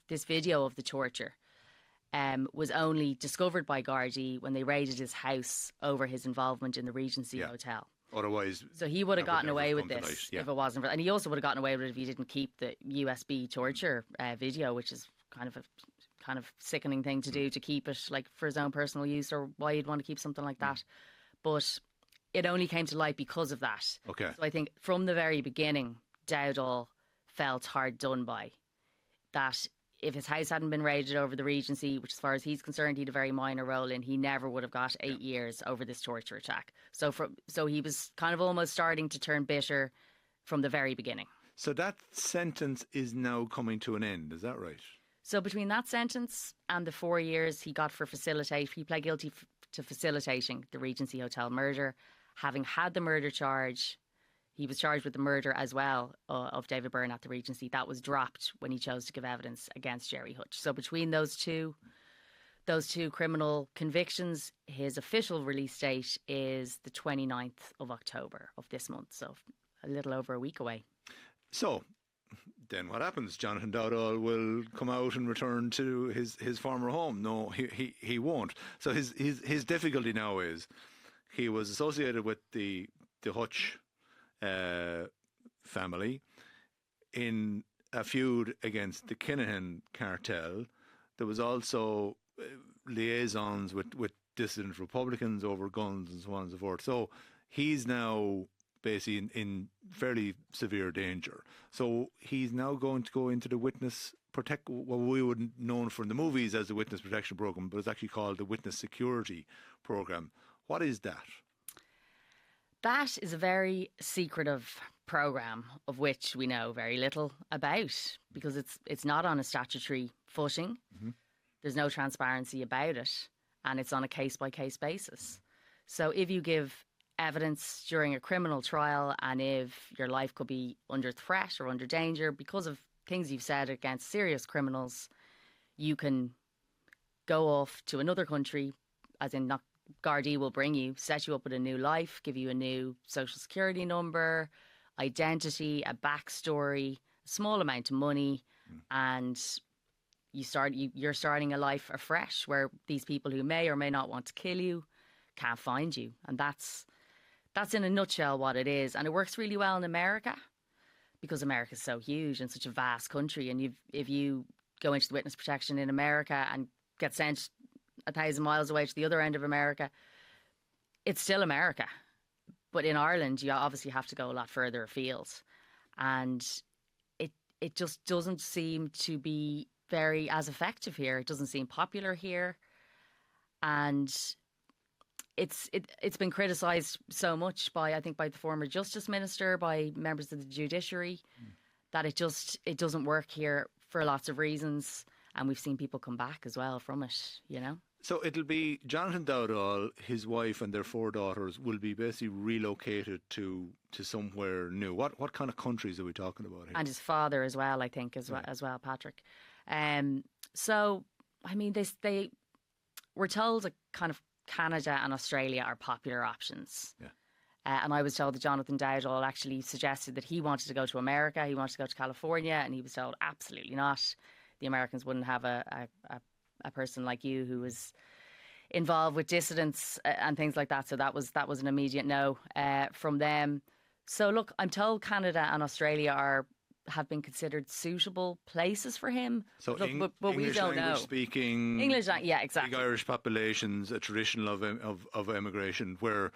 this video of the torture was only discovered by Gardaí when they raided his house over his involvement in the Regency Hotel. Otherwise, so he would have gotten away with this light, if it wasn't for, and he also would have gotten away with it if he didn't keep the USB torture video, which is kind of sickening thing to do, to keep it like for his own personal use, or why you'd want to keep something like that. But it only came to light because of that. Okay. So I think from the very beginning, Dowdall felt hard done by. That if his house hadn't been raided over the Regency, which as far as he's concerned, he had a very minor role in, he never would have got 8 years over this torture attack. So he was kind of almost starting to turn bitter from the very beginning. So that sentence is now coming to an end, is that right? So between that sentence and the 4 years he got for he pled guilty to facilitating the Regency Hotel murder. Having had the murder charge, he was charged with the murder as well of David Byrne at the Regency. That was dropped when he chose to give evidence against Jerry Hutch. So between those two criminal convictions, his official release date is the 29th of October of this month. So a little over a week away. So then what happens? Jonathan Dowdall will come out and return to his former home. No, he won't. So his difficulty now is he was associated with the Hutch family in a feud against the Kinahan cartel. There was also liaisons with dissident Republicans over guns and so on and so forth. So he's now basically in fairly severe danger. So he's now going to go into the what we would have known from the movies as the witness protection program, but it's actually called the witness security program. What is that? That is a very secretive program of which we know very little about, because it's not on a statutory footing. Mm-hmm. There's no transparency about it, and it's on a case-by-case basis. So if you give evidence during a criminal trial, and if your life could be under threat or under danger because of things you've said against serious criminals, you can go off to another country, as in not Gardaí will bring you, set you up with a new life, give you a new social security number, identity, a backstory, a small amount of money, and you're starting a life afresh where these people who may or may not want to kill you can't find you. And that's in a nutshell what it is. And it works really well in America because America's so huge and such a vast country. And if you go into the witness protection in America and get sent 1,000 miles away to the other end of America, it's still America. But in Ireland, you obviously have to go a lot further afield. And it just doesn't seem to be very as effective here. It doesn't seem popular here. And it's been criticised so much by the former Justice Minister, by members of the judiciary, that it doesn't work here for lots of reasons. And we've seen people come back as well from it, you know. So it'll be Jonathan Dowdall, his wife and their 4 daughters will be basically relocated to somewhere new. What kind of countries are we talking about here? And his father as well, I think, as well, Patrick. So, I mean, they were told that kind of Canada and Australia are popular options. Yeah. And I was told that Jonathan Dowdall actually suggested that he wanted to go to America, he wanted to go to California, and he was told absolutely not. The Americans wouldn't have a person like you who was involved with dissidents and things like that. So that was an immediate no from them. So look, I'm told Canada and Australia have been considered suitable places for him. So look, but we don't know. Speaking English, yeah, exactly. Big Irish populations, a tradition of emigration, where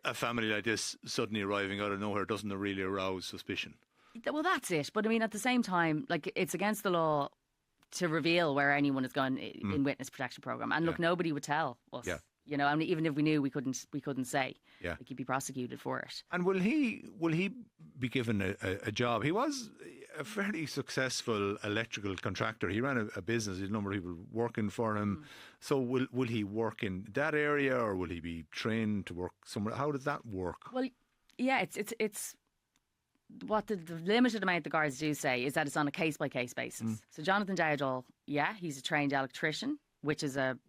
a family like this suddenly arriving out of nowhere doesn't really arouse suspicion. Well, that's it. But I mean, at the same time, like, it's against the law to reveal where anyone has gone in witness protection program. And look, nobody would tell us. Yeah. You know, I mean, even if we knew, we couldn't say. Yeah. Like, he'd be prosecuted for it. And will he be given a job? He was a fairly successful electrical contractor. He ran a business. There's a number of people working for him. So will he work in that area, or will he be trained to work somewhere? How does that work? Well, yeah, it's what the limited amount the guards do say is that it's on a case-by-case basis. So Jonathan Dowdall, he's a trained electrician, which is a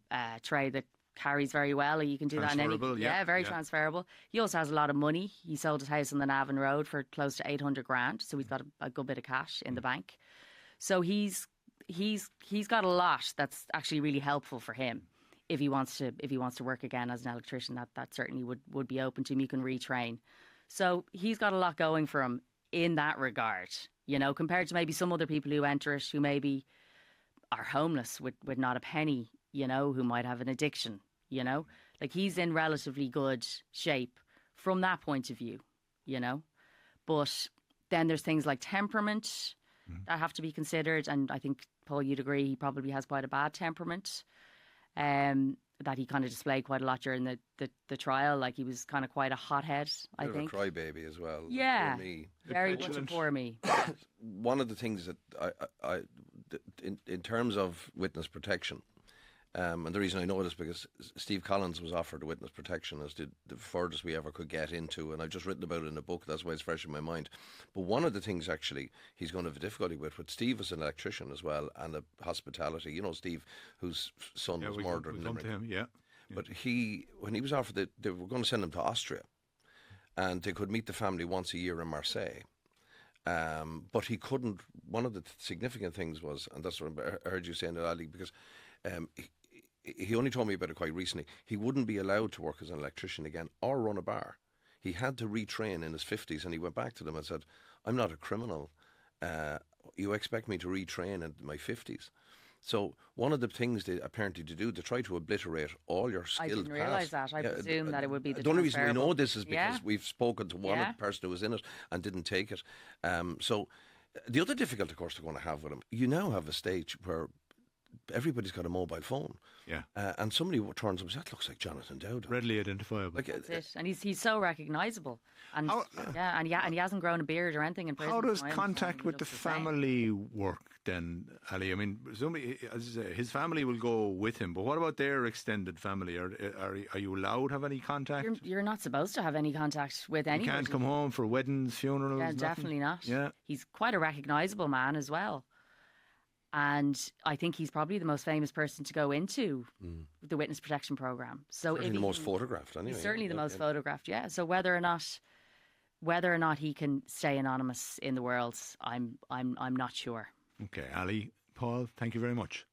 trade that carries very well. You can do that in any... very transferable. He also has a lot of money. He sold his house on the Navan Road for close to 800 grand, so he's got a good bit of cash in the bank. So he's he's got a lot that's actually really helpful for him if he wants to work again as an electrician. That certainly would be open to him. You can retrain. So he's got a lot going for him in that regard, you know, compared to maybe some other people who enter it who maybe are homeless with not a penny, you know, who might have an addiction, you know. Like, he's in relatively good shape from that point of view, you know. But then there's things like temperament that have to be considered. And I think, Paul, you'd agree he probably has quite a bad temperament. That he kind of displayed quite a lot during the trial. Like, he was kind of quite a hothead, I think. A crybaby as well. Yeah, Poor me. very much a poor me. One of the things that in terms of witness protection, and the reason I know this because Steve Collins was offered a witness protection as the furthest we ever could get into, and I've just written about it in a book, that's why it's fresh in my mind. But one of the things actually he's going to have difficulty with Steve is an electrician as well, and a hospitality. You know, Steve, whose son was murdered in Limerick. But when he was offered, they were going to send him to Austria, and they could meet the family once a year in Marseille. But he couldn't. One of the significant things was, and that's what I heard you saying, Ali, because he only told me about it quite recently. He wouldn't be allowed to work as an electrician again or run a bar. He had to retrain in his 50s, and he went back to them and said, "I'm not a criminal. You expect me to retrain in my 50s?" So one of the things they apparently do to try to obliterate all your skilled I didn't realise that. I presume that it would be the only reason we know this is because we've spoken to one person who was in it and didn't take it. So the other difficult, of course, they're going to have with him, you now have a stage where everybody's got a mobile phone. Yeah. And somebody turns up and says, "That looks like Jonathan Dowdall." Readily identifiable. Like, that's it. And he's so recognisable. And and he hasn't grown a beard or anything in prison. How does contact with the family work then, Ali? I mean, somebody, as I say, his family will go with him, but what about their extended family? Are you allowed to have any contact? You're not supposed to have any contact with anybody. You can't come home for weddings, funerals? Yeah, nothing? definitely not. Yeah. He's quite a recognisable man as well. And I think he's probably the most famous person to go into the witness protection program. So certainly the most photographed, anyway. He's certainly the most photographed, yeah. So whether or not he can stay anonymous in the world, I'm not sure. Okay, Ali, Paul, thank you very much.